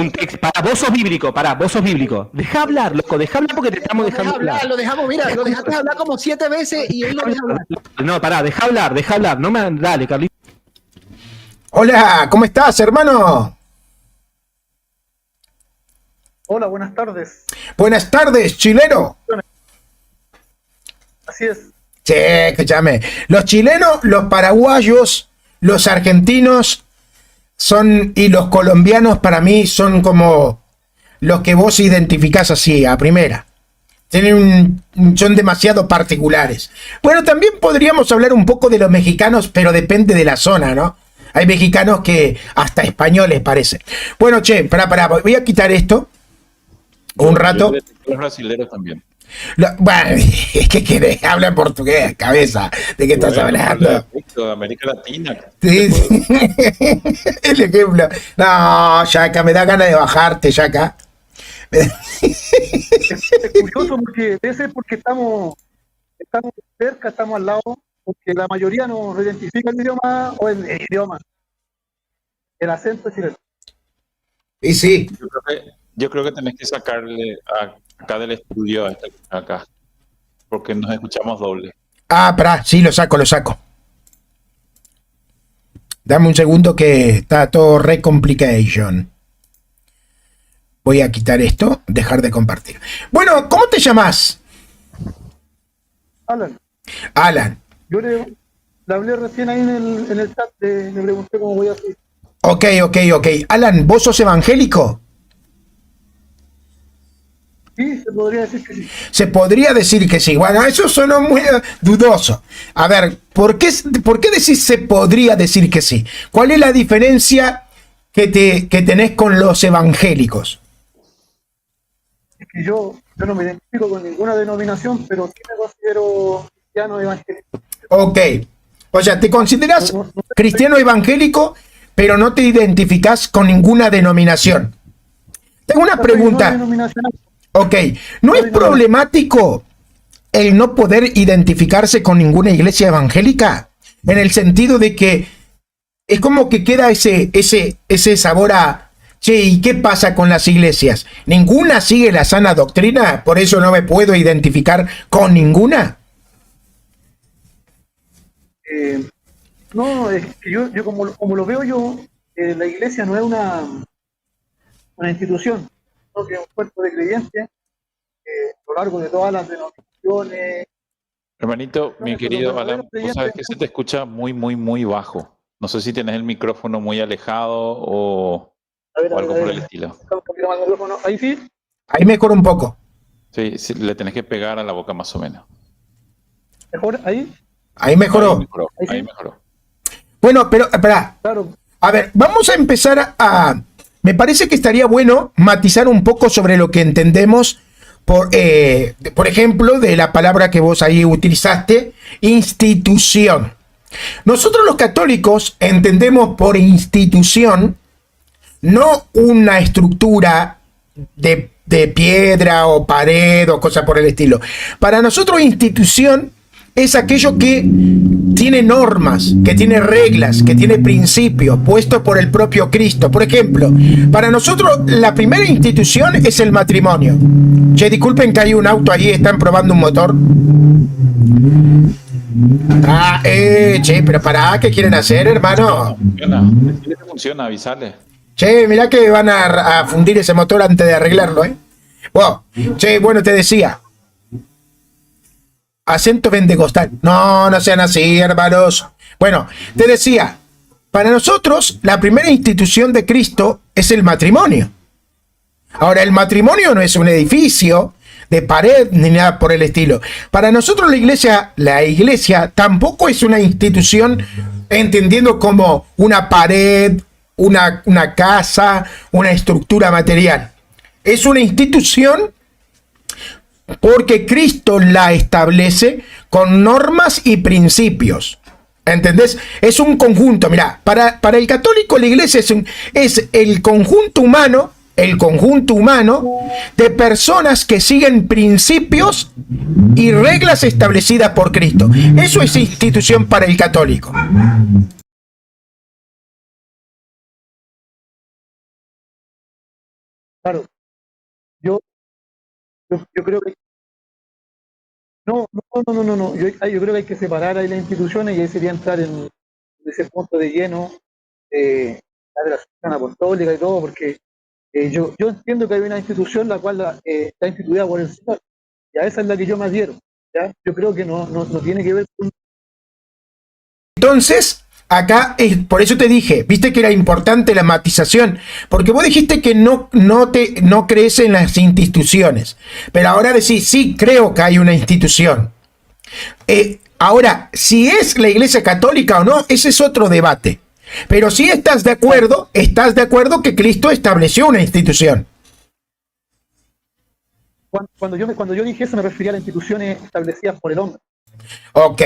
un texto. Para, vos sos bíblico. Deja hablar, loco, deja hablar porque te estamos dejando hablar. Lo dejamos, mira, lo dejaste hablar como 7 veces y él lo deja hablar. No, pará, deja hablar. No me. Dale, Carlito. Hola, ¿cómo estás, hermano? Hola, buenas tardes. Buenas tardes, chileno. Así es. Sí, escúchame. Los chilenos, los paraguayos, los argentinos y los colombianos para mí son como los que vos identificás así, a primera. Son demasiado particulares. Bueno, también podríamos hablar un poco de los mexicanos, pero depende de la zona, ¿no? Hay mexicanos que hasta españoles parecen. Bueno, che, pará, voy a quitar esto un rato. Los brasileños también. Bueno, es que querés, habla portugués, cabeza. ¿De qué estás hablando? De América Latina. Sí. El ejemplo. No, Yaka, me da ganas de bajarte, Yaka. Es curioso porque debe ser porque estamos cerca, estamos al lado, porque la mayoría no identifica el idioma o el idioma, el acento chileno. Y sí. Yo creo que tenés que sacarle acá del estudio acá, porque nos escuchamos doble. Ah, pará, sí, lo saco. Dame un segundo que está todo re complication. Voy a quitar esto, dejar de compartir. Bueno, ¿cómo te llamas? Alan. Yo le hablé recién ahí en el chat, le pregunté cómo voy a hacer. Ok. Alan, ¿vos sos evangélico? Sí, se podría decir que sí. Se podría decir que sí. Bueno, eso sonó muy dudoso. A ver, ¿por qué decís se podría decir que sí? ¿Cuál es la diferencia que tenés con los evangélicos? Es que yo no me identifico con ninguna denominación, pero sí me considero cristiano evangélico. Ok. O sea, te consideras cristiano evangélico, pero no te identificás con ninguna denominación. Tengo una pregunta. Ok, ¿no es problemático el no poder identificarse con ninguna iglesia evangélica? En el sentido de que es como que queda ese sabor a, che, ¿y qué pasa con las iglesias? ¿Ninguna sigue la sana doctrina? ¿Por eso no me puedo identificar con ninguna? No, es que yo como lo veo yo, la iglesia no es una institución, sino que es un cuerpo de creyentes a lo largo de todas las denominaciones. Hermanito, mi querido Alan, vos sabes que se te escucha muy bajo. No sé si tenés el micrófono muy alejado o algo por el estilo. Ahí sí. Ahí mejor un poco. Sí, le tenés que pegar a la boca más o menos. ¿Mejor? ¿Ahí? Ahí mejoró. Ahí mejoró. Bueno, pero, espera. Claro. A ver, vamos a empezar a... Me parece que estaría bueno matizar un poco sobre lo que entendemos, por ejemplo, de la palabra que vos ahí utilizaste, institución. Nosotros los católicos entendemos por institución no una estructura de piedra o pared o cosa por el estilo. Para nosotros institución es aquello que tiene normas, que tiene reglas, que tiene principios puestos por el propio Cristo. Por ejemplo, para nosotros la primera institución es el matrimonio. Che, disculpen que hay un auto ahí, están probando un motor. Che, pero pará, ¿qué quieren hacer, hermano? Funciona, avisale. Che, mirá que van a fundir ese motor antes de arreglarlo, ¿eh? Wow. Che, bueno, te decía. Acento pentecostal. No sean así, hermanos. Bueno, te decía, para nosotros la primera institución de Cristo es el matrimonio. Ahora, el matrimonio no es un edificio de pared ni nada por el estilo. Para nosotros la iglesia tampoco es una institución entendiendo como una pared, una casa, una estructura material. Es una institución porque Cristo la establece con normas y principios. ¿Entendés? Es un conjunto. Mirá, para el católico la iglesia es el conjunto humano de personas que siguen principios y reglas establecidas por Cristo. Eso es institución para el católico. Claro, yo, yo creo que no. Yo creo que hay que separar ahí las instituciones y ahí sería entrar en ese punto de lleno de la Sociedad Apostólica y todo, porque yo entiendo que hay una institución la cual está instituida por el Señor, y a esa es la que yo me adhiero, ¿ya? Yo creo que no tiene que ver con... Entonces, acá, por eso te dije, viste que era importante la matización, porque vos dijiste que no crees en las instituciones, pero ahora decís, sí, creo que hay una institución. Ahora, si es la Iglesia Católica o no, ese es otro debate. Pero si estás de acuerdo que Cristo estableció una institución. Cuando yo dije eso me refería a las instituciones establecidas por el hombre. Ok.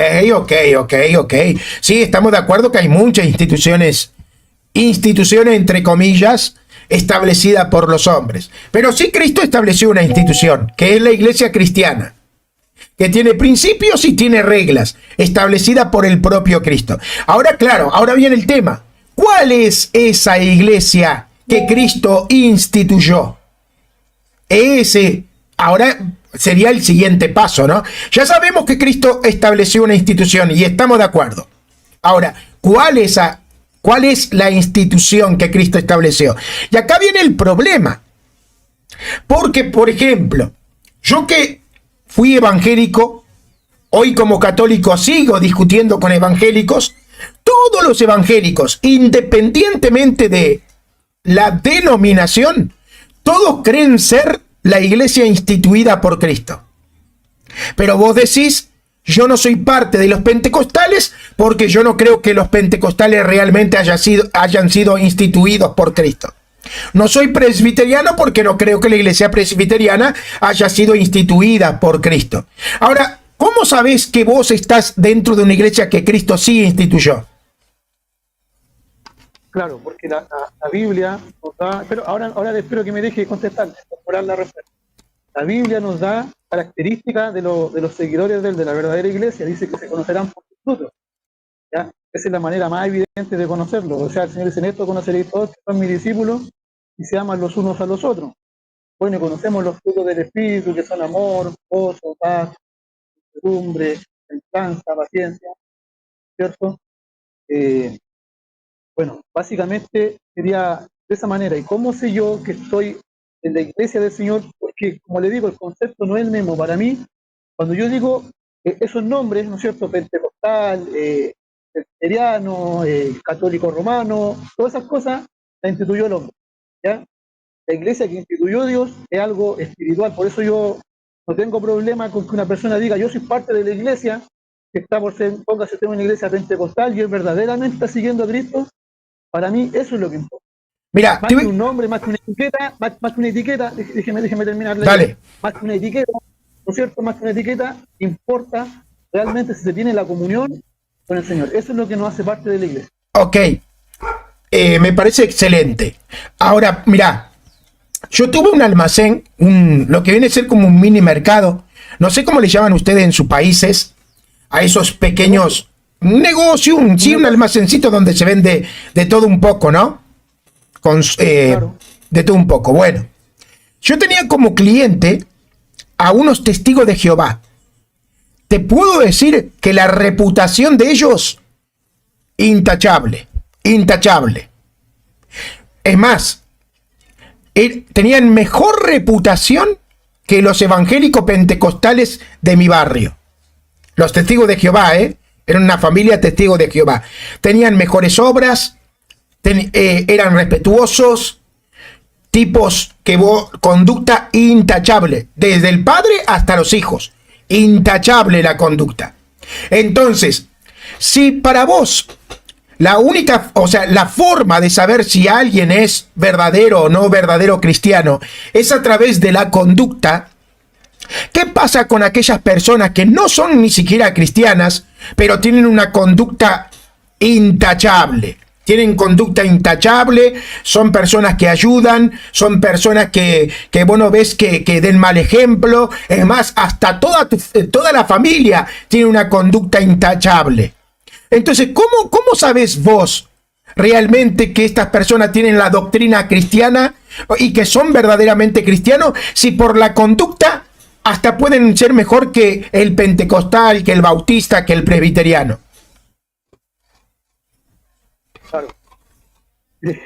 Sí, estamos de acuerdo que hay muchas instituciones entre comillas, establecida por los hombres. Pero sí Cristo estableció una institución, que es la Iglesia cristiana, que tiene principios y tiene reglas, establecida por el propio Cristo. Ahora, claro, ahora viene el tema. ¿Cuál es esa iglesia que Cristo instituyó? Ahora sería el siguiente paso, ¿no? Ya sabemos que Cristo estableció una institución y estamos de acuerdo. Ahora, ¿cuál es la institución que Cristo estableció? Y acá viene el problema. Porque, por ejemplo, yo que fui evangélico, hoy como católico sigo discutiendo con evangélicos, todos los evangélicos, independientemente de la denominación, todos creen ser la iglesia instituida por Cristo. Pero vos decís, yo no soy parte de los pentecostales porque yo no creo que los pentecostales realmente hayan sido instituidos por Cristo. No soy presbiteriano porque no creo que la iglesia presbiteriana haya sido instituida por Cristo. Ahora, ¿cómo sabés que vos estás dentro de una iglesia que Cristo sí instituyó? Claro, porque la Biblia nos da, pero ahora espero que me deje contestar, incorporar la respuesta. La Biblia nos da características de los seguidores de la verdadera iglesia. Dice que se conocerán por sus frutos, ¿ya? Esa es la manera más evidente de conocerlo. O sea, el Señor dice, en esto conoceréis todos que son mis discípulos y se aman los unos a los otros. Bueno, conocemos los frutos del Espíritu, que son amor, gozo, paz, mansedumbre, templanza, paciencia, ¿cierto? Bueno, básicamente sería de esa manera. ¿Y cómo sé yo que estoy en la iglesia del Señor? Porque, como le digo, el concepto no es el mismo. Para mí, cuando yo digo esos nombres, ¿no es cierto? Pentecostal, presbiteriano, católico romano, todas esas cosas las instituyó el hombre, ¿ya? La iglesia que instituyó Dios es algo espiritual. Por eso yo no tengo problema con que una persona diga, yo soy parte de la iglesia, que está por ser, póngase usted en una iglesia pentecostal y él verdaderamente está siguiendo a Cristo. Para mí eso es lo que importa. Mira, más que un nombre, más que una etiqueta, más que una etiqueta, déjeme terminar. Dale. Más que una etiqueta, ¿no es cierto? Más que una etiqueta, importa realmente si se tiene la comunión con el Señor. Eso es lo que nos hace parte de la iglesia. Ok, me parece excelente. Ahora, mira, yo tuve un almacén, lo que viene a ser como un mini mercado. No sé cómo le llaman ustedes en sus países a esos pequeños... Un negocio, un almacencito donde se vende de todo un poco, ¿no? Claro. De todo un poco. Bueno, yo tenía como cliente a unos testigos de Jehová. Te puedo decir que la reputación de ellos, intachable. Es más, tenían mejor reputación que los evangélicos pentecostales de mi barrio. Los testigos de Jehová, eran una familia testigos de Jehová. Tenían mejores obras, eran respetuosos, tipos conducta intachable, desde el padre hasta los hijos. Intachable la conducta. Entonces, si para vos la forma de saber si alguien es verdadero o no verdadero cristiano es a través de la conducta, ¿qué pasa con aquellas personas que no son ni siquiera cristianas, pero tienen una conducta intachable? Tienen conducta intachable, son personas que ayudan, son personas que vos no ves que den mal ejemplo. Es más, hasta toda la familia tiene una conducta intachable. Entonces, ¿cómo sabes vos realmente que estas personas tienen la doctrina cristiana y que son verdaderamente cristianos si por la conducta hasta pueden ser mejor que el pentecostal, que el bautista, que el presbiteriano? Claro. Es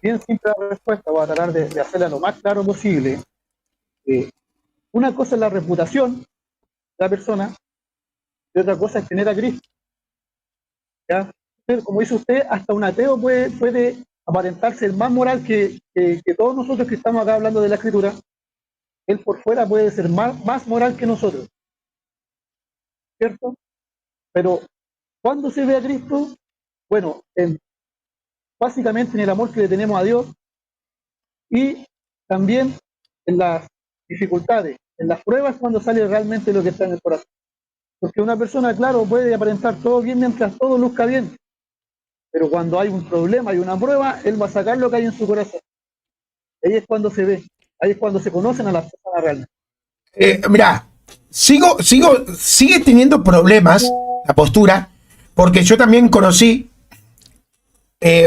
bien simple la respuesta, voy a tratar de hacerla lo más claro posible. Una cosa es la reputación de la persona y otra cosa es tener a Cristo. ¿Ya? Como dice usted, hasta un ateo puede aparentarse el más moral que todos nosotros que estamos acá hablando de la Escritura. Él por fuera puede ser más moral que nosotros, ¿cierto? Pero ¿cuándo se ve a Cristo? Bueno, básicamente en el amor que le tenemos a Dios y también en las dificultades, en las pruebas cuando sale realmente lo que está en el corazón. Porque una persona, claro, puede aparentar todo bien mientras todo luzca bien, pero cuando hay un problema, hay una prueba, él va a sacar lo que hay en su corazón. Ahí es cuando se ve, ahí es cuando se conocen a las personas realmente. Mira, sigue teniendo problemas la postura, porque yo también conocí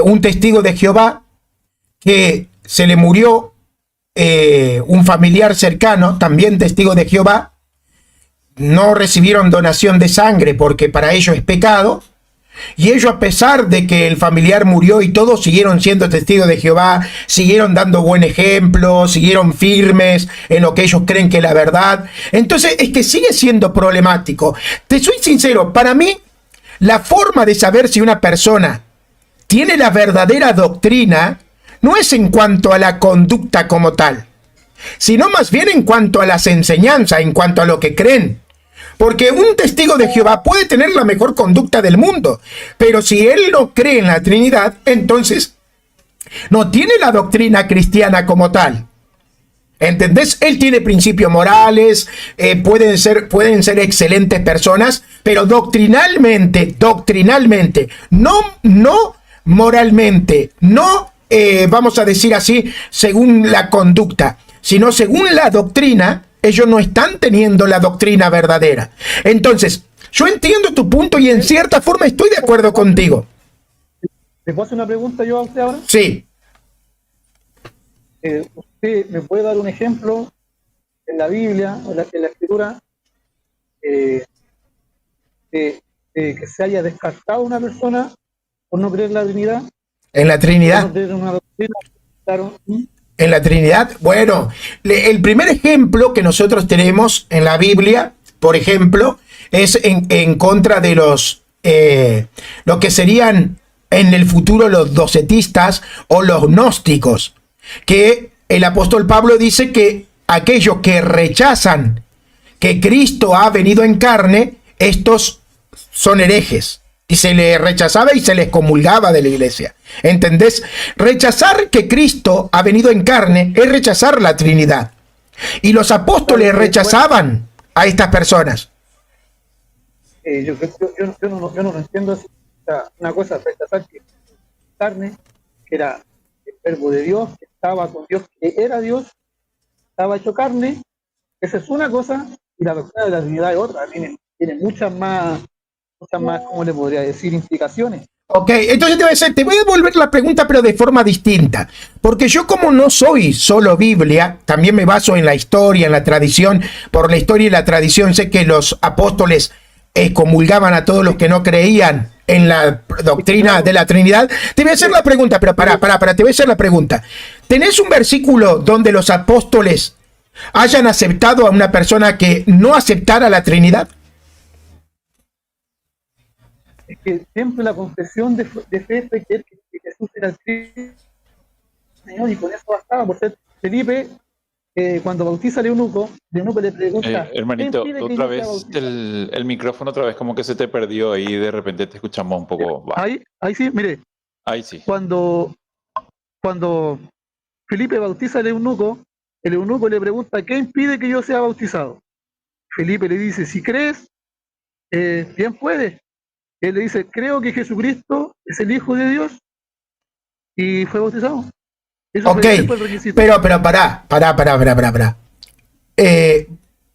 un testigo de Jehová que se le murió un familiar cercano, también testigo de Jehová. No recibieron donación de sangre porque para ellos es pecado. Y ellos, a pesar de que el familiar murió y todos, siguieron siendo testigos de Jehová, siguieron dando buen ejemplo, siguieron firmes en lo que ellos creen que es la verdad. Entonces es que sigue siendo problemático. Te soy sincero, para mí la forma de saber si una persona tiene la verdadera doctrina no es en cuanto a la conducta como tal, sino más bien en cuanto a las enseñanzas, en cuanto a lo que creen. Porque un testigo de Jehová puede tener la mejor conducta del mundo, pero si él no cree en la Trinidad, entonces no tiene la doctrina cristiana como tal. ¿Entendés? Él tiene principios morales, pueden ser excelentes personas, pero doctrinalmente, no moralmente, no vamos a decir así, según la conducta, sino según la doctrina. Ellos no están teniendo la doctrina verdadera. Entonces, yo entiendo tu punto y en cierta forma estoy de acuerdo contigo. ¿Le puedo hacer una pregunta yo a usted ahora? Sí. ¿Usted me puede dar un ejemplo en la Biblia, en la Escritura, que se haya descartado una persona por no creer en la Trinidad? ¿En la Trinidad? Por no creer en una doctrina, claro. En la Trinidad, bueno, el primer ejemplo que nosotros tenemos en la Biblia, por ejemplo, es en contra de lo que serían en el futuro los docetistas o los gnósticos, que el apóstol Pablo dice que aquellos que rechazan que Cristo ha venido en carne, estos son herejes. Y se les rechazaba y se les comulgaba de la iglesia. ¿Entendés? Rechazar que Cristo ha venido en carne es rechazar la Trinidad. Y los apóstoles rechazaban a estas personas. Yo no lo entiendo así. O sea, una cosa es rechazar que carne, que era el verbo de Dios, que estaba con Dios, que era Dios, estaba hecho carne. Esa es una cosa, y la doctrina de la Trinidad es otra. Tiene muchas más, ¿cómo le podría decir? Implicaciones. Ok, entonces te voy a devolver la pregunta, pero de forma distinta. Porque yo, como no soy solo Biblia, también me baso en la historia, en la tradición. Por la historia y la tradición sé que los apóstoles excomulgaban a todos los que no creían en la doctrina de la Trinidad. Te voy a hacer la pregunta, pero te voy a hacer la pregunta. ¿Tenés un versículo donde los apóstoles hayan aceptado a una persona que no aceptara la Trinidad? Es que siempre la confesión de fe fue que Jesús era el Cristo, Señor, y con eso bastaba. Por ser Felipe, cuando bautiza al eunuco le pregunta... hermanito, otra vez el micrófono otra vez como que se te perdió y de repente te escuchamos un poco bajo. Ahí sí, mire. Ahí sí. Cuando Felipe bautiza al eunuco, el eunuco le pregunta, ¿qué impide que yo sea bautizado? Felipe le dice, si crees, bien puedes. Él le dice, creo que Jesucristo es el Hijo de Dios, y fue bautizado. Eso ok, fue el requisito. pero pará.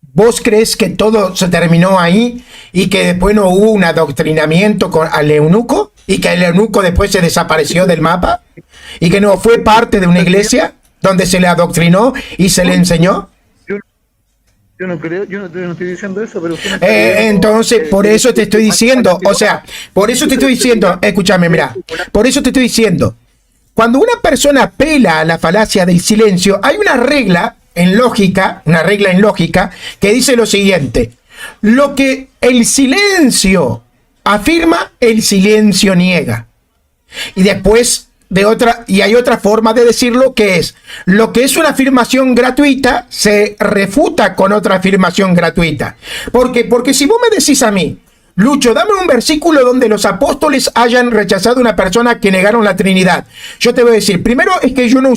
¿Vos crees que todo se terminó ahí y que después no hubo un adoctrinamiento al eunuco? y que el eunuco después se desapareció del mapa y que no fue parte de una iglesia donde se le adoctrinó y se le enseñó. Yo no creo, yo no estoy diciendo eso, pero usted entonces, por eso te estoy diciendo, o sea, por eso te estoy diciendo, escúchame, mira, por eso te estoy diciendo, cuando una persona apela a la falacia del silencio, hay una regla en lógica, que dice lo siguiente: lo que el silencio afirma, el silencio niega. Y después hay otra forma de decirlo, que es: lo que es una afirmación gratuita se refuta con otra afirmación gratuita. ¿Por qué? Porque si vos me decís a mí, Lucho, dame un versículo donde los apóstoles hayan rechazado a una persona que negaron la Trinidad, yo te voy a decir, primero es que ellos no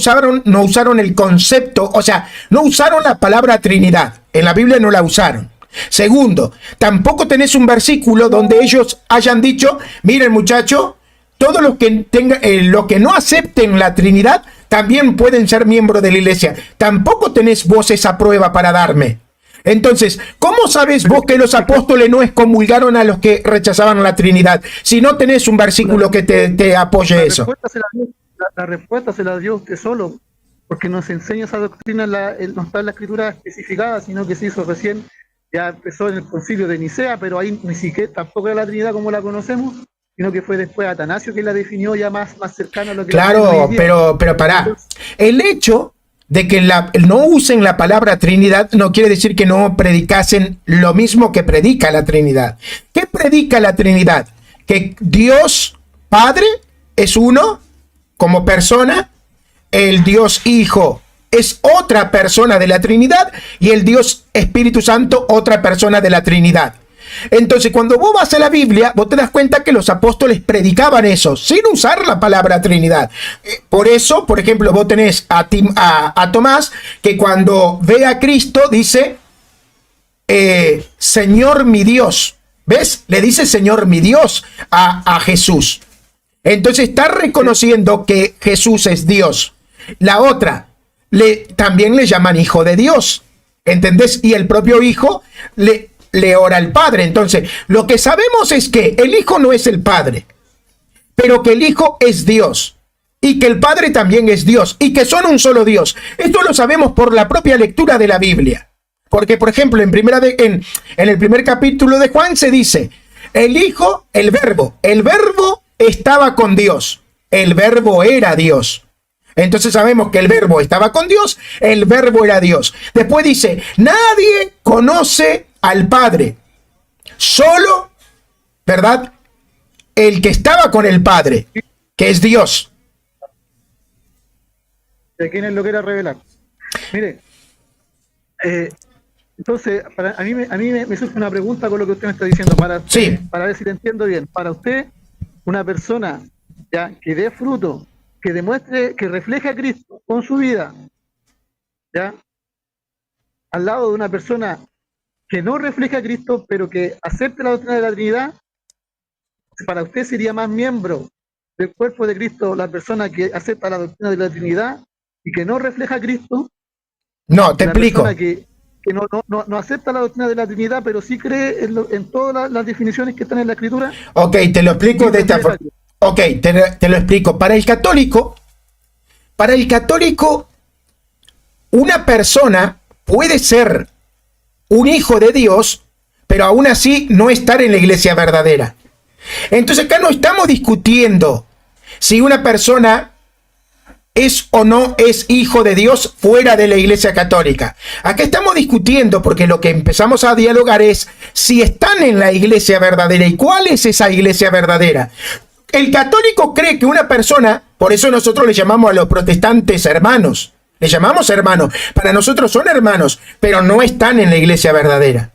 usaron el concepto, o sea, no usaron la palabra Trinidad, en la Biblia no la usaron. Segundo, tampoco tenés un versículo donde ellos hayan dicho: miren, muchacho, todos los que no acepten la Trinidad también pueden ser miembros de la iglesia. Tampoco tenés vos esa prueba para darme. Entonces, ¿cómo sabes vos que los apóstoles no excomulgaron a los que rechazaban la Trinidad si no tenés un versículo que te apoye eso? La respuesta se la dio usted solo, porque nos enseña esa doctrina, no está en la escritura especificada, sino que se hizo recién, ya empezó en el concilio de Nicea, pero ahí ni siquiera tampoco era la Trinidad como la conocemos, sino que fue después Atanasio que la definió ya más cercana a lo que... Claro, pero pará. El hecho de que no usen la palabra Trinidad no quiere decir que no predicasen lo mismo que predica la Trinidad. ¿Qué predica la Trinidad? Que Dios Padre es uno como persona, el Dios Hijo es otra persona de la Trinidad y el Dios Espíritu Santo otra persona de la Trinidad. Entonces, cuando vos vas a la Biblia, vos te das cuenta que los apóstoles predicaban eso, sin usar la palabra Trinidad. Por eso, por ejemplo, vos tenés a Tomás, que cuando ve a Cristo dice, Señor mi Dios. ¿Ves? Le dice Señor mi Dios a Jesús. Entonces está reconociendo que Jesús es Dios. La otra, también le llaman Hijo de Dios. ¿Entendés? Y el propio Hijo le ora al Padre. Entonces, lo que sabemos es que el Hijo no es el Padre, pero que el Hijo es Dios, y que el Padre también es Dios, y que son un solo Dios. Esto lo sabemos por la propia lectura de la Biblia. Porque, por ejemplo, en el primer capítulo de Juan se dice, el Hijo, el Verbo estaba con Dios, el Verbo era Dios. Entonces sabemos que el Verbo estaba con Dios, el Verbo era Dios. Después dice, nadie conoce al Padre, solo, ¿verdad?, el que estaba con el Padre, que es Dios. ¿De quién es lo que era revelar? Mire, entonces, a mí me surge una pregunta con lo que usted me está diciendo, para ver si te entiendo bien. Para usted, una persona ya que dé fruto, que demuestre, que refleje a Cristo con su vida, ya, al lado de una persona que no refleja a Cristo, pero que acepte la doctrina de la Trinidad, para usted sería más miembro del cuerpo de Cristo la persona que acepta la doctrina de la Trinidad y que no refleja a Cristo. No, te explico. La persona que no acepta la doctrina de la Trinidad, pero sí cree en todas las definiciones que están en la Escritura. Ok, te lo explico de esta forma. Ok, te lo explico. Para el católico, una persona puede ser un hijo de Dios, pero aún así no estar en la iglesia verdadera. Entonces acá no estamos discutiendo si una persona es o no es hijo de Dios fuera de la iglesia católica. Acá estamos discutiendo, porque lo que empezamos a dialogar es si están en la iglesia verdadera y cuál es esa iglesia verdadera. El católico cree que una persona, por eso nosotros le llamamos a los protestantes hermanos. Le llamamos hermanos. Para nosotros son hermanos, pero no están en la iglesia verdadera.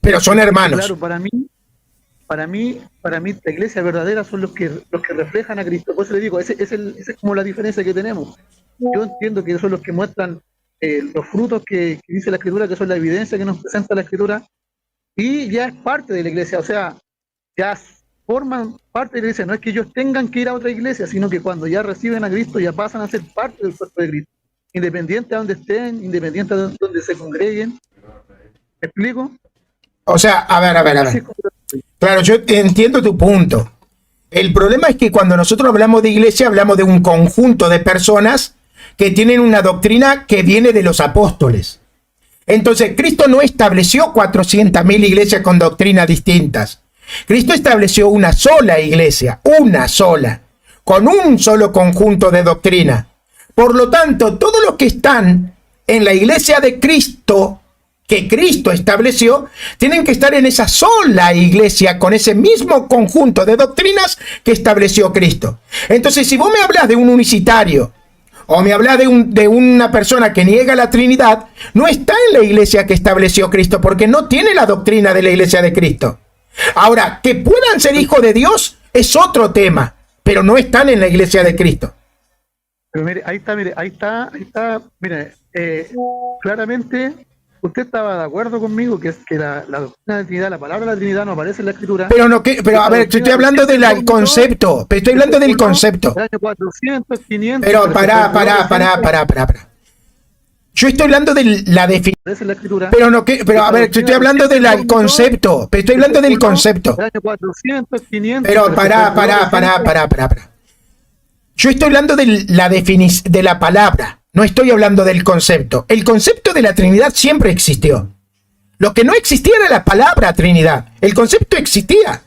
Pero son hermanos. Claro, para mí la iglesia verdadera son los que reflejan a Cristo. Por eso le digo, esa es como la diferencia que tenemos. Yo entiendo que son los que muestran los frutos que dice la Escritura, que son la evidencia que nos presenta la Escritura, y ya es parte de la iglesia. O sea, ya forman parte de la iglesia. No es que ellos tengan que ir a otra iglesia, sino que cuando ya reciben a Cristo ya pasan a ser parte del cuerpo de Cristo, independiente de donde estén, independiente de donde se congreguen. ¿Me explico? O sea, a ver. Claro, yo entiendo tu punto. El problema es que cuando nosotros hablamos de iglesia, hablamos de un conjunto de personas que tienen una doctrina que viene de los apóstoles. Entonces, Cristo no estableció 400.000 iglesias con doctrinas distintas. Cristo estableció una sola iglesia, una sola, con un solo conjunto de doctrina. Por lo tanto, todos los que están en la iglesia de Cristo, que Cristo estableció, tienen que estar en esa sola iglesia con ese mismo conjunto de doctrinas que estableció Cristo. Entonces, si vos me hablas de un unicitario o me hablas de una persona que niega la Trinidad, no está en la iglesia que estableció Cristo, porque no tiene la doctrina de la iglesia de Cristo. Ahora, que puedan ser hijos de Dios es otro tema, pero no están en la iglesia de Cristo. Pero mire, ahí está, mire, claramente usted estaba de acuerdo conmigo que la doctrina de la Trinidad, la palabra de la Trinidad no aparece en la Escritura. Pero a ver, estoy hablando del concepto, pero estoy hablando del concepto. El año 400, 500... Pero pará. Yo estoy hablando de la definición. Aparece en la Escritura. Pero a ver, estoy hablando del concepto, pero estoy hablando del concepto. El año 400, 500... Pero pará. Yo estoy hablando de la palabra, no estoy hablando del concepto. El concepto de la Trinidad siempre existió. Lo que no existía era la palabra Trinidad. El concepto existía.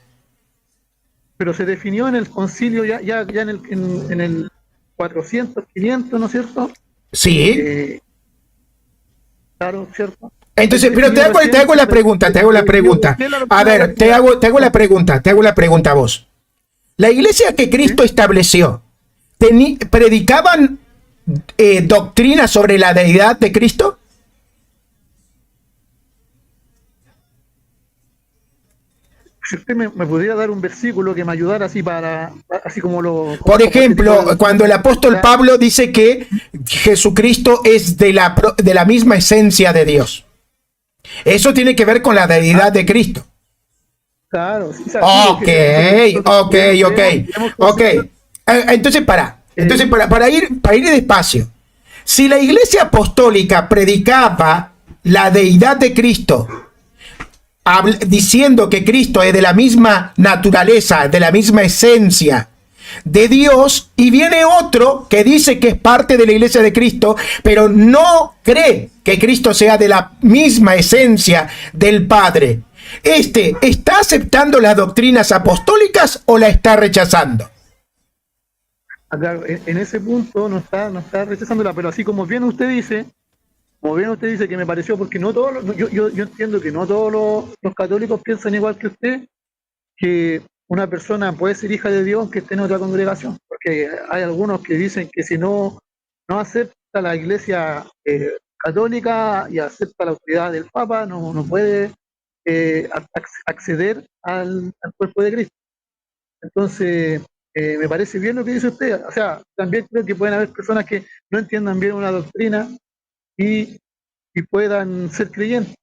Pero se definió en el concilio ya en el 400, 500, ¿no es cierto? Sí. Claro, ¿cierto? Entonces, pero te hago la pregunta. A ver, te hago la pregunta a vos. La iglesia que Cristo estableció, ¿predicaban doctrina sobre la deidad de Cristo? Si usted me pudiera dar un versículo que me ayudara así como lo... Por ejemplo, cuando el apóstol Pablo dice que Jesucristo es de la misma esencia de Dios. Eso tiene que ver con la deidad de Cristo. Claro. Ok. Entonces, para ir despacio. Si la iglesia apostólica predicaba la deidad de Cristo, diciendo que Cristo es de la misma naturaleza, de la misma esencia de Dios, y viene otro que dice que es parte de la iglesia de Cristo, pero no cree que Cristo sea de la misma esencia del Padre, ¿está aceptando las doctrinas apostólicas o la está rechazando? Claro, en ese punto no está rechazándola, pero así como bien usted dice que me pareció, porque no todos, yo entiendo que no todos los católicos piensan igual que usted, que una persona puede ser hija de Dios que esté en otra congregación, porque hay algunos que dicen que si no acepta la iglesia católica y acepta la autoridad del Papa, no puede acceder al cuerpo de Cristo. Entonces, me parece bien lo que dice usted. O sea, también creo que pueden haber personas que no entiendan bien una doctrina y puedan ser creyentes.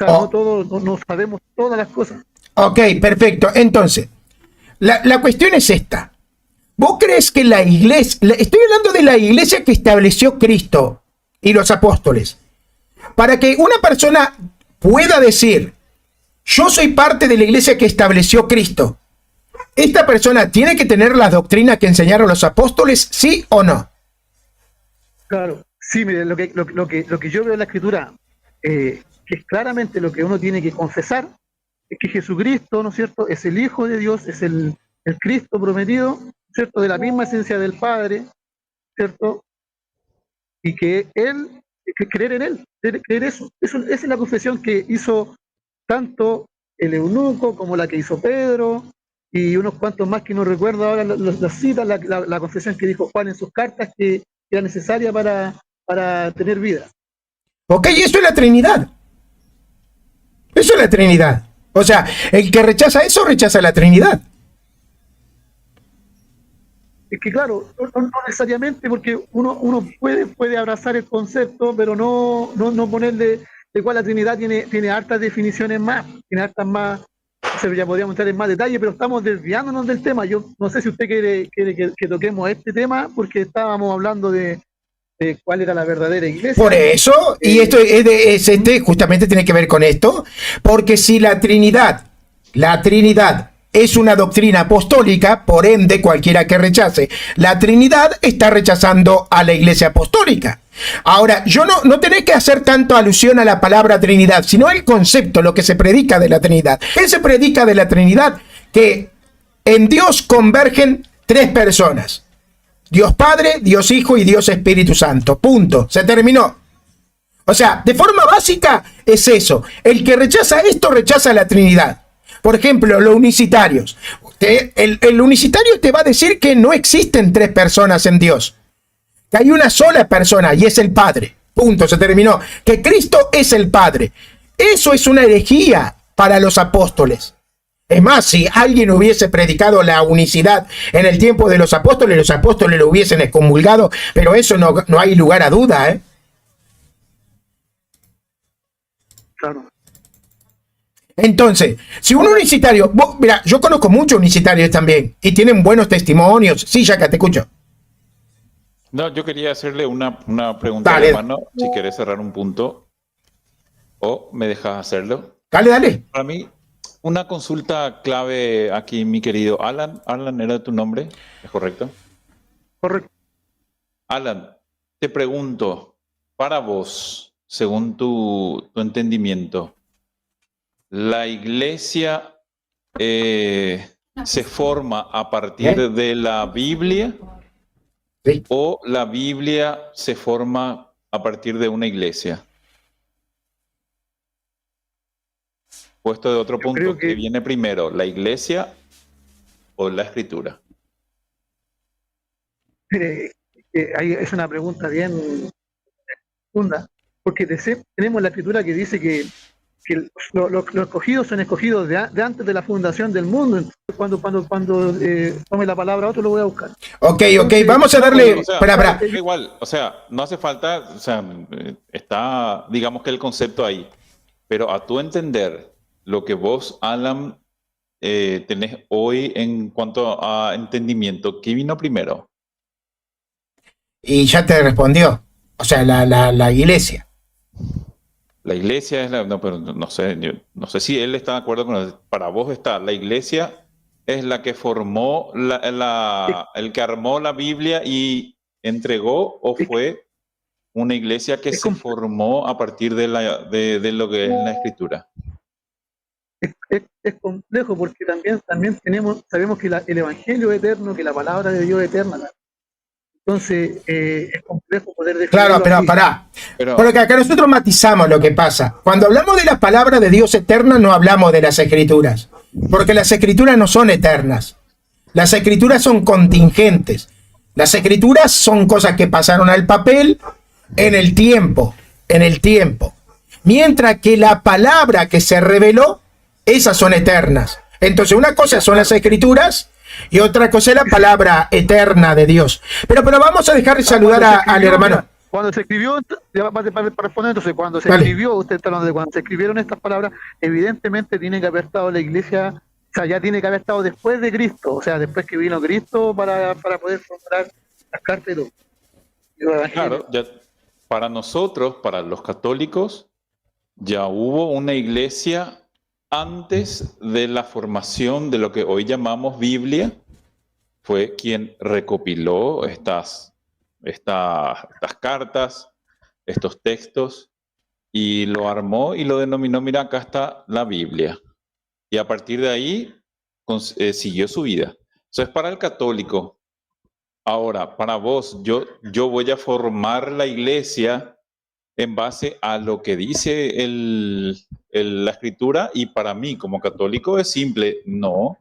O sea, no sabemos todas las cosas. Ok, perfecto. Entonces, la cuestión es esta. ¿Vos crees que la iglesia, estoy hablando de la iglesia que estableció Cristo y los apóstoles, para que una persona pueda decir, yo soy parte de la iglesia que estableció Cristo, ¿esta persona tiene que tener la doctrina que enseñaron los apóstoles, sí o no? Claro, sí, mire, lo que yo veo en la Escritura, que es claramente lo que uno tiene que confesar, es que Jesucristo, ¿no es cierto?, es el Hijo de Dios, es el Cristo prometido, ¿cierto?, de la misma esencia del Padre, ¿cierto?, y que creer en Él, creer eso. Esa es la confesión que hizo tanto el eunuco como la que hizo Pedro, y unos cuantos más que no recuerdo ahora las citas, la confesión que dijo Juan en sus cartas, que era necesaria para tener vida. Ok, eso es la Trinidad. Eso es la Trinidad. O sea, el que rechaza eso, rechaza la Trinidad. Es que claro, no necesariamente, porque uno puede abrazar el concepto, pero no ponerle de cuál la Trinidad tiene hartas definiciones más, tiene hartas más. Ya podríamos entrar en más detalle, pero estamos desviándonos del tema. Yo no sé si usted quiere que toquemos este tema, porque estábamos hablando de cuál era la verdadera iglesia. Por eso, y esto justamente tiene que ver con esto, porque si la Trinidad es una doctrina apostólica, por ende cualquiera que rechace la Trinidad está rechazando a la Iglesia apostólica. Ahora, yo no tenés que hacer tanto alusión a la palabra Trinidad, sino el concepto, lo que se predica de la Trinidad. ¿Qué se predica de la Trinidad? Que en Dios convergen tres personas: Dios Padre, Dios Hijo y Dios Espíritu Santo. Punto. Se terminó. O sea, de forma básica es eso. El que rechaza esto rechaza la Trinidad. Por ejemplo, los unicitarios. El unicitario te va a decir que no existen tres personas en Dios. Que hay una sola persona y es el Padre. Punto, se terminó. Que Cristo es el Padre. Eso es una herejía para los apóstoles. Es más, si alguien hubiese predicado la unicidad en el tiempo de los apóstoles lo hubiesen excomulgado, pero eso no hay lugar a duda, ¿eh? Claro. Entonces, si un unicitario, mira, yo conozco muchos unicitarios también y tienen buenos testimonios. Sí, Yaca, te escucho. No, yo quería hacerle una pregunta Dale. al hermano, si querés cerrar un punto, o me dejas hacerlo. Dale. Para mí, una consulta clave aquí, mi querido Alan. Alan, ¿era tu nombre? ¿Es correcto? Correcto. Alan, te pregunto, para vos, según tu entendimiento, ¿la iglesia se forma a partir de la Biblia? Sí. ¿O la Biblia se forma a partir de una iglesia? Puesto de otro punto, creo que- ¿qué viene primero, la iglesia o la escritura? Mire, ahí es una pregunta bien profunda, porque tenemos la escritura que dice que los escogidos son escogidos de antes de la fundación del mundo. Entonces, cuando tome la palabra otro, lo voy a buscar. Ok, vamos a darle... O sea, Espera. igual, o sea, no hace falta, o sea, está, digamos que el concepto ahí, pero a tu entender, lo que vos, Alan, tenés hoy en cuanto a entendimiento, ¿qué vino primero? Y ya te respondió. O sea, la iglesia. La iglesia es la... No, pero no sé, no sé si él está de acuerdo con eso. Para vos está, la iglesia es la que formó, el que armó la Biblia y entregó, o fue una iglesia que se formó a partir de lo que es la escritura. Es complejo porque también sabemos que el Evangelio es eterno, que la palabra de Dios es eterna. Entonces, es complejo poder definirlo. Claro, pero así. pará. Porque acá nosotros matizamos lo que pasa. Cuando hablamos de la palabra de Dios eterna, no hablamos de las escrituras. Porque las escrituras no son eternas. Las escrituras son contingentes. Las escrituras son cosas que pasaron al papel en el tiempo. Mientras que la palabra que se reveló, esas son eternas. Entonces, una cosa son las escrituras y otra cosa es la palabra eterna de Dios. Pero vamos a dejar de saludar al hermano. Cuando se escribió, para responder, entonces, cuando se Dale. escribió, usted está hablando de cuando se escribieron estas palabras, evidentemente tiene que haber estado la iglesia, o sea, ya tiene que haber estado después de Cristo, o sea, después que vino Cristo para poder formular las cartas y los evangelios. Claro, ya, para nosotros, para los católicos, ya hubo una iglesia antes de la formación de lo que hoy llamamos Biblia. Fue quien recopiló estas cartas, estos textos, y lo armó y lo denominó, mira, acá está la Biblia. Y a partir de ahí siguió su vida. Eso es para el católico. Ahora, para vos, yo voy a formar la iglesia en base a lo que dice la escritura, y para mí como católico es simple, no.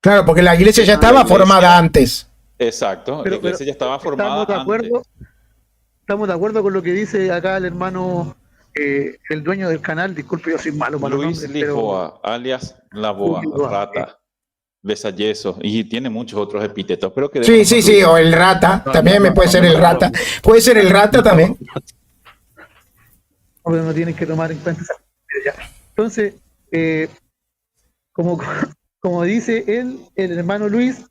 Claro, porque la iglesia ya estaba formada antes. Exacto, la iglesia ya estaba formada antes. Estamos de acuerdo con lo que dice acá el hermano, el dueño del canal, disculpe, yo soy malo para los Luis nombres, pero Lisboa, alias La Boa, Rata, Besayeso, y tiene muchos otros epítetos, pero que Sí, o el rata, también me puede ser el rata. Puede ser el rata también. no tienen que tomar en cuenta esa cosa. Entonces, como dice el hermano Luis,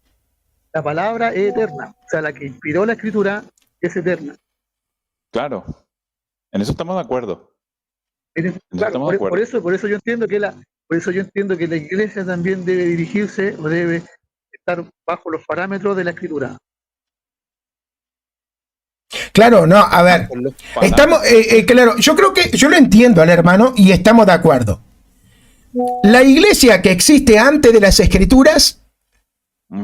la palabra es eterna, o sea, la que inspiró la escritura es eterna. Claro, en eso estamos de acuerdo. Claro, por eso yo entiendo que Por eso yo entiendo que la iglesia también debe dirigirse o debe estar bajo los parámetros de la Escritura. Claro, no, a ver, Con los estamos, claro, yo creo que yo lo entiendo al hermano y estamos de acuerdo. La iglesia que existe antes de las escrituras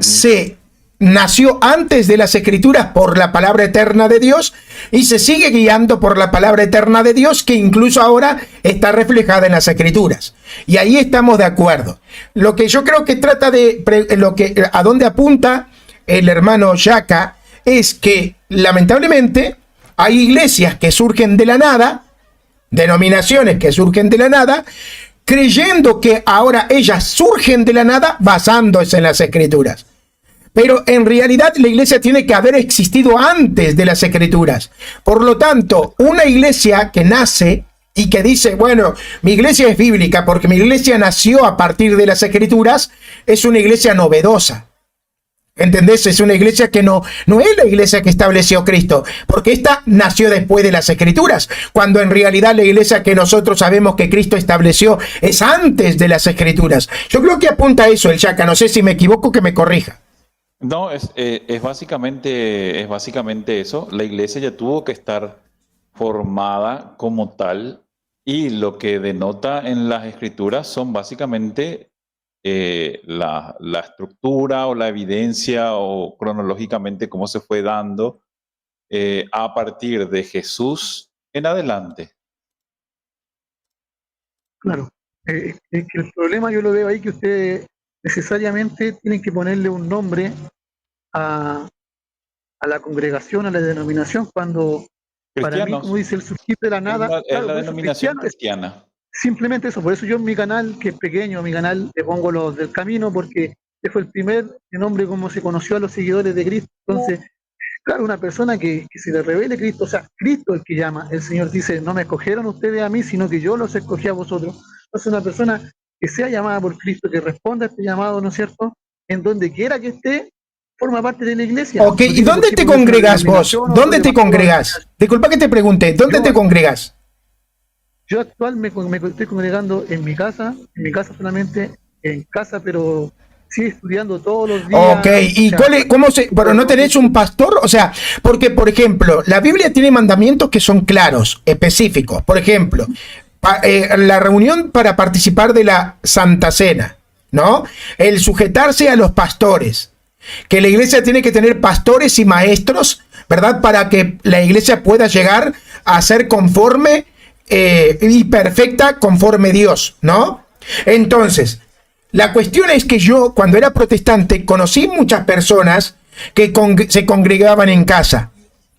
se nació antes de las escrituras por la palabra eterna de Dios y se sigue guiando por la palabra eterna de Dios, que incluso ahora está reflejada en las escrituras. Y ahí estamos de acuerdo. Lo que yo creo que trata de, a dónde apunta el hermano Yaka, es que lamentablemente hay iglesias que surgen de la nada, denominaciones que surgen de la nada, creyendo que ahora ellas surgen de la nada basándose en las escrituras. Pero en realidad la iglesia tiene que haber existido antes de las escrituras. Por lo tanto, una iglesia que nace y que dice, bueno, mi iglesia es bíblica porque mi iglesia nació a partir de las escrituras, es una iglesia novedosa. ¿Entendés? Es una iglesia que no es la iglesia que estableció Cristo, porque esta nació después de las escrituras, cuando en realidad la iglesia que nosotros sabemos que Cristo estableció es antes de las escrituras. Yo creo que apunta a eso el Yaka, no sé si me equivoco, que me corrija. No, es básicamente eso. La iglesia ya tuvo que estar formada como tal y lo que denota en las escrituras son básicamente la estructura o la evidencia o cronológicamente cómo se fue dando a partir de Jesús en adelante. Claro. Es que el problema yo lo veo ahí que ustedes necesariamente tienen que ponerle un nombre a la congregación, a la denominación, cuando para mí, Cristianos. como dice el surgir de la nada, Es claro, la por eso denominación cristiano cristiana. simplemente eso. Por eso yo en mi canal, que es pequeño, mi canal le pongo los del camino, porque ese fue el primer nombre como se conoció a los seguidores de Cristo. Entonces, claro, una persona que se le revele Cristo, o sea, Cristo es el que llama. El Señor dice, no me escogieron ustedes a mí, sino que yo los escogí a vosotros. Entonces, una persona que sea llamada por Cristo, que responda a este llamado, ¿no es cierto? En donde quiera que esté, forma parte de la iglesia. Ok, No ¿y tiene dónde por qué te ponerse una congregas vos? denominación o ¿Dónde ser te pastor. congregas? Disculpa que te pregunte, ¿dónde te congregas? Yo actual me estoy congregando en mi casa solamente, en casa, pero sí estudiando todos los días. Ok, ¿y o sea, cuál es, cómo se, pero no tenés un pastor? O sea, porque por ejemplo, la Biblia tiene mandamientos que son claros, específicos. Por ejemplo, la reunión para participar de la Santa Cena, ¿no? El sujetarse a los pastores, que la iglesia tiene que tener pastores y maestros, ¿verdad? Para que la iglesia pueda llegar a ser conforme y perfecta conforme Dios, ¿no? Entonces, la cuestión es que yo, cuando era protestante, conocí muchas personas que se congregaban en casa.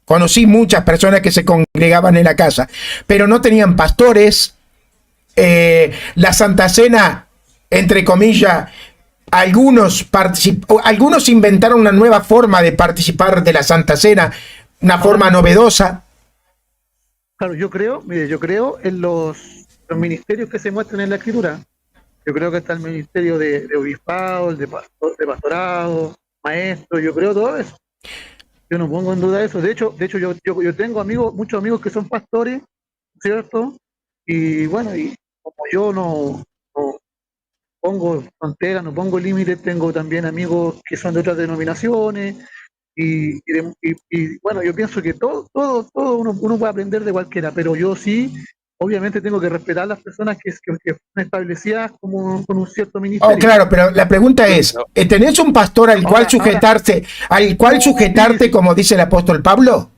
Conocí muchas personas que se congregaban en la casa, pero no tenían pastores. La Santa Cena, entre comillas, algunos inventaron una nueva forma de participar de la Santa Cena, una forma novedosa. Claro, yo creo en los ministerios que se muestran en la Escritura. Yo creo que está el ministerio de obispado, el de pastorado, maestro, yo creo todo eso. Yo no pongo en duda eso. De hecho yo tengo muchos amigos que son pastores, ¿cierto? Y bueno, y como yo no pongo fronteras, no pongo límites, tengo también amigos que son de otras denominaciones. Y bueno, yo pienso que todo uno puede aprender de cualquiera, pero yo sí, obviamente tengo que respetar a las personas que fueron establecidas con un cierto ministerio. Oh, claro, pero la pregunta es, ¿tenés un pastor al cual sujetarte, como dice el apóstol Pablo?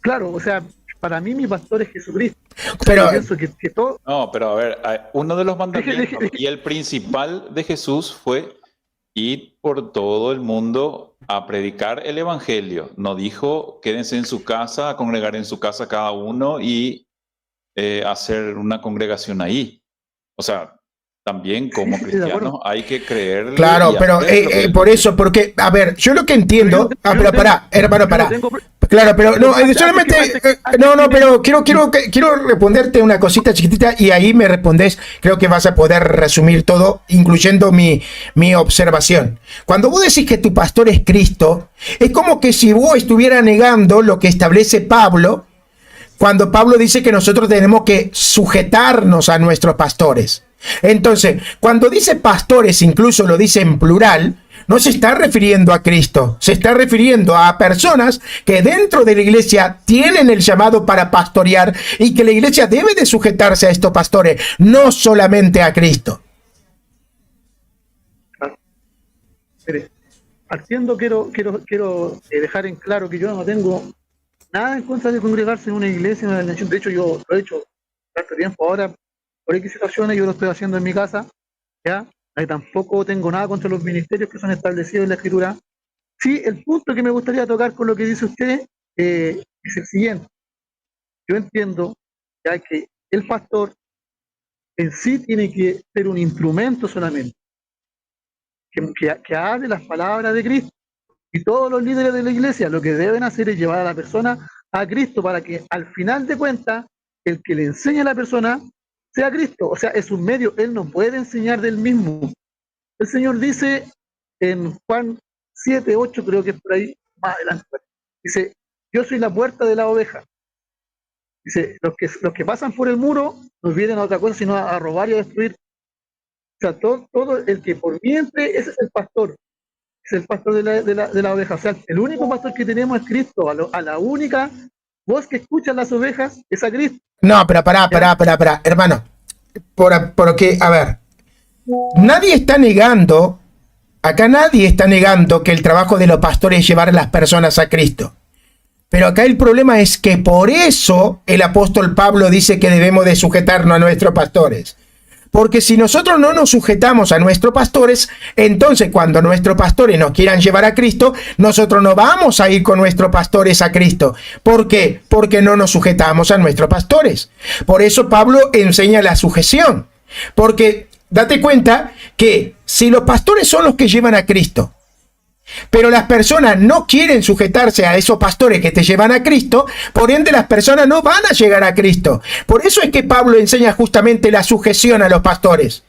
Claro, o sea, para mí mi pastor es Jesucristo. Pero, yo pienso que todo... No, pero a ver, uno de los mandamientos y el principal de Jesús fue ir por todo el mundo a predicar el evangelio. No dijo quédense en su casa, a congregar en su casa cada uno y hacer una congregación ahí. O sea, también como cristianos hay que creer. Claro, pero por eso, porque, a ver, yo lo que entiendo... pero pará, hermano, pará. Claro, pero no, solamente... pero quiero responderte una cosita chiquitita y ahí me respondés, creo que vas a poder resumir todo, incluyendo mi observación. Cuando vos decís que tu pastor es Cristo, es como que si vos estuvieras negando lo que establece Pablo, cuando Pablo dice que nosotros tenemos que sujetarnos a nuestros pastores. Entonces, cuando dice pastores, incluso lo dice en plural, no se está refiriendo a Cristo, se está refiriendo a personas que dentro de la iglesia tienen el llamado para pastorear y que la iglesia debe de sujetarse a estos pastores, no solamente a Cristo. Mire, partiendo quiero dejar en claro que yo no tengo nada en contra de congregarse en una iglesia, en una nación. De hecho, yo lo he hecho tanto tiempo ahora, por X situaciones, yo lo estoy haciendo en mi casa, ¿ya? Tampoco tengo nada contra los ministerios que son establecidos en la Escritura. Sí, el punto que me gustaría tocar con lo que dice usted es el siguiente. Yo entiendo ya que el pastor en sí tiene que ser un instrumento solamente, que hable las palabras de Cristo. Y todos los líderes de la iglesia lo que deben hacer es llevar a la persona a Cristo para que al final de cuentas el que le enseñe a la persona sea Cristo. O sea, es un medio, él no puede enseñar del mismo. El Señor dice en Juan 7, 8, creo que es por ahí, más adelante, dice, yo soy la puerta de la oveja. Dice, los que pasan por el muro no vienen a otra cosa sino a robar y a destruir. O sea, todo el que por mí entre, ese es el pastor. Es el pastor de la oveja. O sea, el único pastor que tenemos es Cristo. A la única voz que escuchan las ovejas es a Cristo. No, pero pará, hermano. Porque, a ver, nadie está negando, acá nadie está negando que el trabajo de los pastores es llevar a las personas a Cristo. Pero acá el problema es que por eso el apóstol Pablo dice que debemos de sujetarnos a nuestros pastores. Porque si nosotros no nos sujetamos a nuestros pastores, entonces cuando nuestros pastores nos quieran llevar a Cristo, nosotros no vamos a ir con nuestros pastores a Cristo. ¿Por qué? Porque no nos sujetamos a nuestros pastores. Por eso Pablo enseña la sujeción. Porque date cuenta que si los pastores son los que llevan a Cristo, pero las personas no quieren sujetarse a esos pastores que te llevan a Cristo, por ende las personas no van a llegar a Cristo. Por eso es que Pablo enseña justamente la sujeción a los pastores.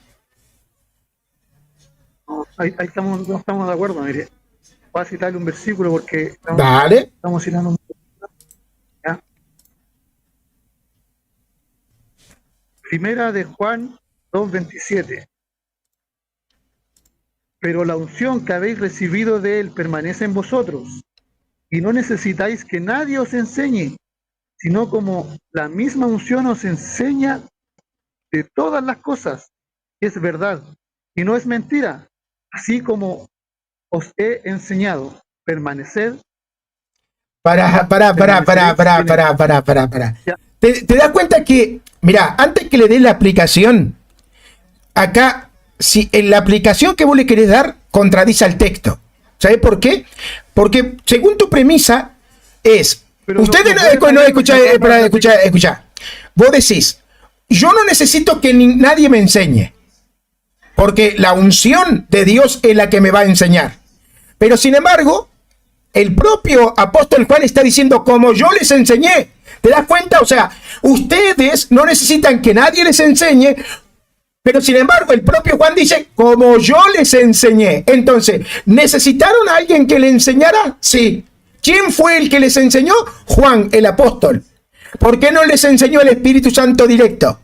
Ahí estamos, no estamos de acuerdo, mire. Voy a citarle un versículo porque estamos citando un versículo. ¿Ya? Primera de Juan 2:27. Pero la unción que habéis recibido de él permanece en vosotros, y no necesitáis que nadie os enseñe, sino como la misma unción os enseña de todas las cosas, es verdad, y no es mentira, así como os he enseñado, permaneced. Para. ¿Te das cuenta que, mira, antes que le des la aplicación, acá, si en la aplicación que vos le querés dar contradice al texto? ¿Sabes por qué? Porque según tu premisa es, pero ustedes no escuchá. Vos decís, yo no necesito que nadie me enseñe, porque la unción de Dios es la que me va a enseñar. Pero sin embargo, el propio apóstol Juan está diciendo, como yo les enseñé. ¿Te das cuenta? O sea, ustedes no necesitan que nadie les enseñe, pero sin embargo, el propio Juan dice, como yo les enseñé. Entonces, ¿necesitaron a alguien que le enseñara? Sí. ¿Quién fue el que les enseñó? Juan, el apóstol. ¿Por qué no les enseñó el Espíritu Santo directo?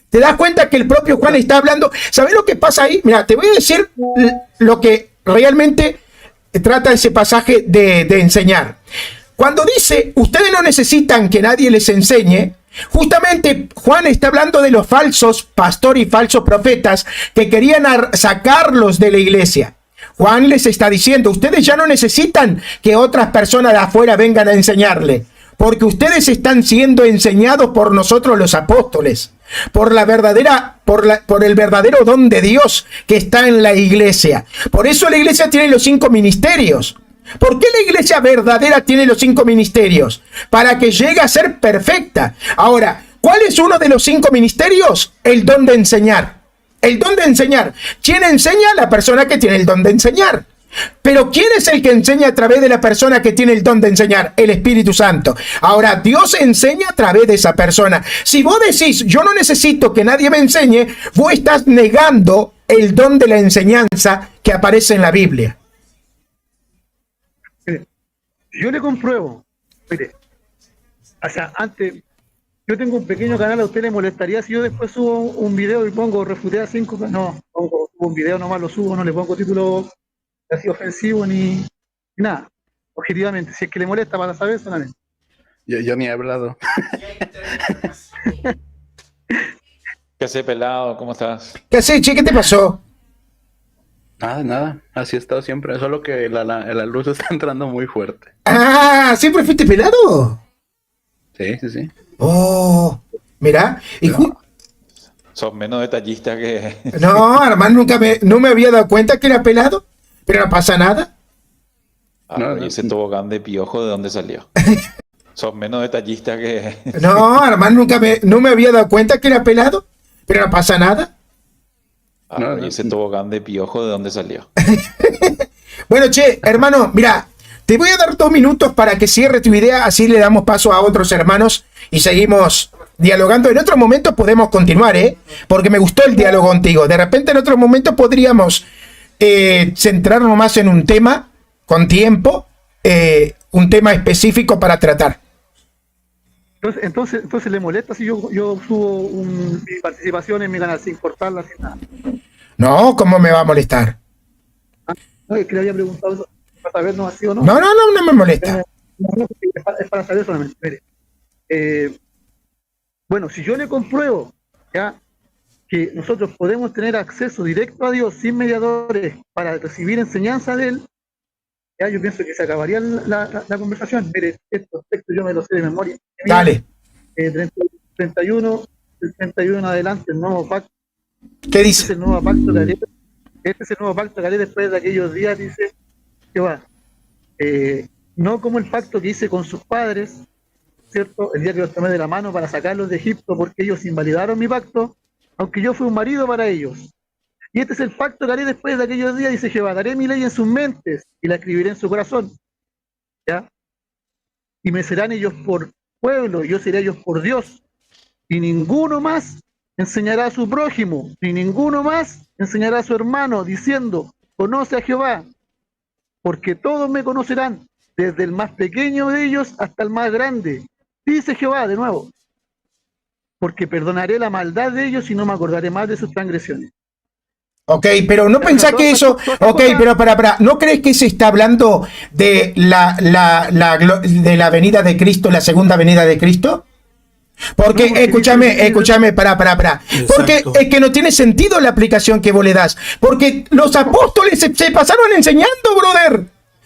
¿Te das cuenta que el propio Juan está hablando? ¿Sabes lo que pasa ahí? Mira, te voy a decir lo que realmente trata ese pasaje de enseñar. Cuando dice, ustedes no necesitan que nadie les enseñe, justamente Juan está hablando de los falsos pastores y falsos profetas que querían sacarlos de la iglesia. Juan les está diciendo, ustedes ya no necesitan que otras personas de afuera vengan a enseñarle, porque ustedes están siendo enseñados por nosotros los apóstoles, por el verdadero don de Dios que está en la iglesia. Por eso la iglesia tiene los 5 ministerios. ¿Por qué la iglesia verdadera tiene los 5 ministerios? Para que llegue a ser perfecta. Ahora, ¿cuál es uno de los 5 ministerios? El don de enseñar. El don de enseñar. ¿Quién enseña? La persona que tiene el don de enseñar. Pero ¿quién es el que enseña a través de la persona que tiene el don de enseñar? El Espíritu Santo. Ahora, Dios enseña a través de esa persona. Si vos decís, yo no necesito que nadie me enseñe, vos estás negando el don de la enseñanza que aparece en la Biblia. Yo le compruebo, mire, o sea, antes, yo tengo un pequeño canal, ¿a usted le molestaría si yo después subo un video y pongo refutea 5? No, subo un video nomás, lo subo, no le pongo título así ofensivo ni nada. Objetivamente, si es que le molesta para saber, solamente. Yo ni he hablado. ¿Qué hace, pelado? ¿Cómo estás? ¿Qué haces, che? ¿Qué te pasó? Nada. Así he estado siempre. Solo que la luz está entrando muy fuerte. Ah, ¿siempre fuiste pelado? Sí. Oh, mira. Y Sos menos detallista que... no, hermano, no me había dado cuenta que era pelado. Pero no pasa nada. ¿Y ese tobogán de piojo de dónde salió? Sos menos detallista que... No, hermano, no me había dado cuenta que era pelado. Pero no pasa nada. ¿Y ese tobogán de piojo de dónde salió? Bueno, che, hermano, mira, te voy a dar 2 minutos para que cierre tu idea, así le damos paso a otros hermanos y seguimos dialogando. En otro momento podemos continuar, porque me gustó el diálogo contigo. De repente en otro momento podríamos centrarnos más en un tema, con tiempo, un tema específico para tratar. Entonces le molesta si yo subo mi participación en mi canal sin cortarla, sin nada. No, ¿cómo me va a molestar? No, es que le había preguntado eso, para saber no así o no. No me molesta. Es para saber solamente. Mire, bueno, si yo le compruebo ya que nosotros podemos tener acceso directo a Dios sin mediadores para recibir enseñanza de Él, ya yo pienso que se acabaría la conversación. Mire, estos textos yo me los sé de memoria. Dale. 31 en adelante, el nuevo pacto. ¿Qué Este es dice? el nuevo pacto que haré. Este es el nuevo pacto que haré después de aquellos días, dice Jehová. No como el pacto que hice con sus padres, ¿cierto? El día que los tomé de la mano para sacarlos de Egipto, porque ellos invalidaron mi pacto, aunque yo fui un marido para ellos. Y este es el pacto que haré después de aquellos días, dice Jehová. Daré mi ley en sus mentes y la escribiré en su corazón. ¿Ya? Y me serán ellos por pueblo, y yo seré ellos por Dios. Y ninguno más enseñará a su prójimo, ni ninguno más enseñará a su hermano, diciendo, conoce a Jehová, porque todos me conocerán, desde el más pequeño de ellos hasta el más grande. Dice Jehová de nuevo, porque perdonaré la maldad de ellos y no me acordaré más de sus transgresiones. Ok, pero no pensás que eso... Ok, pero para, ¿no crees que se está hablando de de la venida de Cristo, la segunda venida de Cristo? Porque, escúchame, para. Porque es que no tiene sentido la aplicación que vos le das. Porque los apóstoles se pasaron enseñando, brother.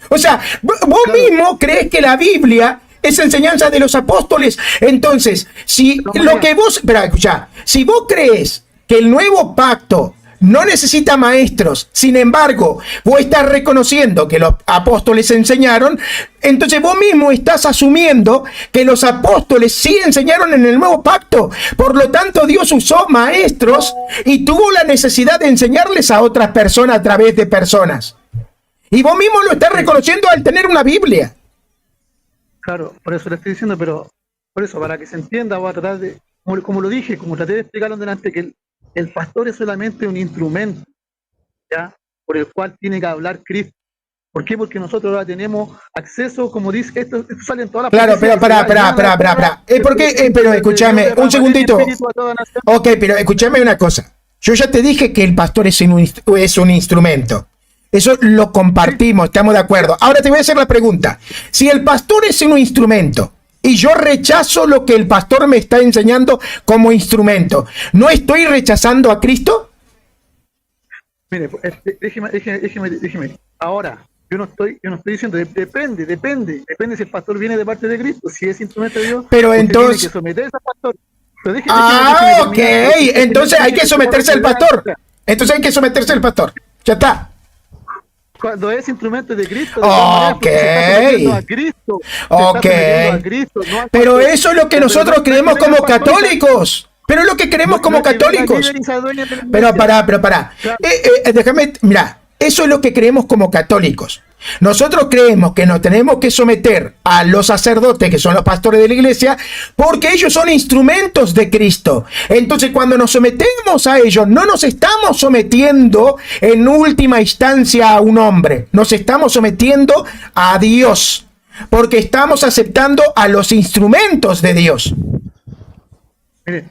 O sea, vos mismo crees que la Biblia es enseñanza de los apóstoles. Entonces, si lo que vos... Espera, escuchá. Si vos crees que el nuevo pacto no necesita maestros, sin embargo, vos estás reconociendo que los apóstoles enseñaron, entonces vos mismo estás asumiendo que los apóstoles sí enseñaron en el nuevo pacto. Por lo tanto, Dios usó maestros y tuvo la necesidad de enseñarles a otras personas a través de personas. Y vos mismo lo estás reconociendo al tener una Biblia. Claro, por eso le estoy diciendo, pero por eso, para que se entienda, voy a tratar de, como lo dije, como traté de explicarlo delante, que el pastor es solamente un instrumento, ¿ya? Por el cual tiene que hablar Cristo. ¿Por qué? Porque nosotros ahora tenemos acceso, como dice, esto sale en todas las... Claro, pero para. Pero escúchame, un segundito. Ok, pero escúchame una cosa. Yo ya te dije que el pastor es un instrumento. Eso lo compartimos, estamos de acuerdo. Ahora te voy a hacer la pregunta. Si el pastor es un instrumento y yo rechazo lo que el pastor me está enseñando como instrumento, ¿no estoy rechazando a Cristo? Mire, déjeme. Ahora, yo no estoy diciendo, depende si el pastor viene de parte de Cristo, si es instrumento de Dios. Pero entonces... Tiene que someterse al pastor. Ok, entonces hay que someterse al pastor. Ya está. Cuando es instrumento de Cristo, Ok. Pero eso es lo que nosotros creemos como católicos. Pero es lo que creemos como católicos. Pero para. Déjame, mira, eso es lo que creemos como católicos. Nosotros creemos que nos tenemos que someter a los sacerdotes, que son los pastores de la iglesia, porque ellos son instrumentos de Cristo. Entonces, cuando nos sometemos a ellos, no nos estamos sometiendo en última instancia a un hombre, nos estamos sometiendo a Dios, porque estamos aceptando a los instrumentos de Dios. Mire,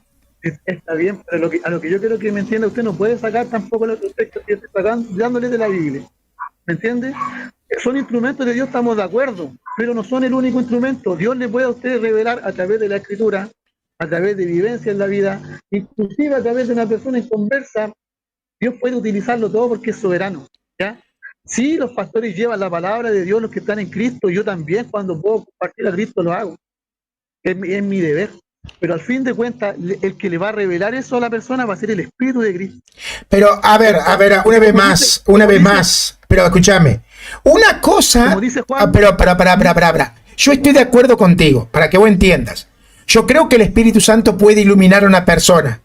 está bien, pero a lo que yo quiero que me entienda, usted no puede sacar tampoco los textos que estoy sacando, dándole de la Biblia. ¿Me entiende? Son instrumentos de Dios, estamos de acuerdo, pero no son el único instrumento. Dios le puede a usted revelar a través de la Escritura, a través de vivencia en la vida, inclusive a través de una persona en conversa. Dios puede utilizarlo todo porque es soberano, ¿ya? Sí, los pastores llevan la palabra de Dios, los que están en Cristo. Yo también, cuando puedo compartir a Cristo, lo hago. Es mi deber. Pero al fin de cuentas, el que le va a revelar eso a la persona va a ser el Espíritu de Cristo. Pero, a ver, una vez más, pero escúchame. Una cosa, Como dice Juan, pero, para. Yo estoy de acuerdo contigo, para que vos entiendas. Yo creo que el Espíritu Santo puede iluminar a una persona.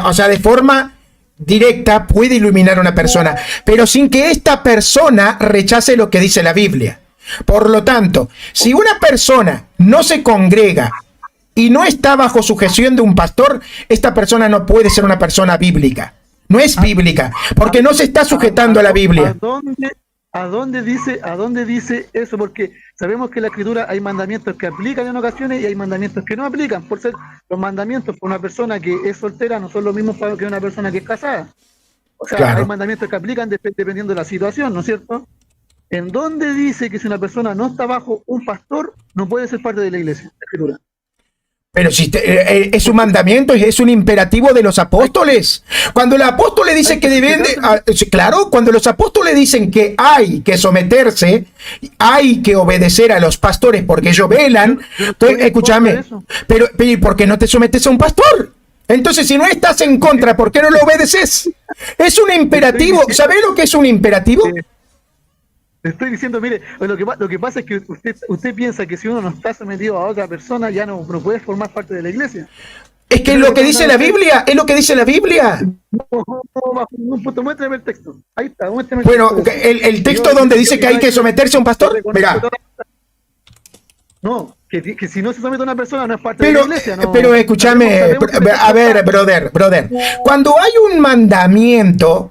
O sea, de forma directa puede iluminar a una persona, pero sin que esta persona rechace lo que dice la Biblia. Por lo tanto, si una persona no se congrega y no está bajo sujeción de un pastor, esta persona no puede ser una persona bíblica. No es bíblica, porque no se está sujetando a la Biblia. ¿A dónde dice eso? Porque sabemos que en la Escritura hay mandamientos que aplican en ocasiones y hay mandamientos que no aplican. Por ser los mandamientos para una persona que es soltera no son los mismos que una persona que es casada. O sea, Claro. hay mandamientos que aplican dependiendo de la situación, ¿no es cierto? ¿En dónde dice que si una persona no está bajo un pastor, no puede ser parte de la iglesia? La Escritura. Pero si es un mandamiento, es un imperativo de los apóstoles. Cuando el apóstol le dice que deben claro, cuando los apóstoles dicen que hay que someterse, hay que obedecer a los pastores porque ellos velan, escúchame, pero ¿y por qué no te sometes a un pastor? Entonces, si no estás en contra, ¿por qué no lo obedeces? Es un imperativo. ¿Sabés lo que es un imperativo? Le estoy diciendo, mire, lo que pasa es que usted piensa que si uno no está sometido a otra persona, ya no puede formar parte de la iglesia. Es que es lo que dice la Biblia, es lo que dice la Biblia. Muéstrame el texto. Ahí está, muéstrame el Bueno, texto. el texto donde dice que hay que someterse a un pastor, mirá. No, que si no se somete a una persona no es parte de la iglesia. No, pero escúchame, sabemos que a ver, brother, cuando hay un mandamiento,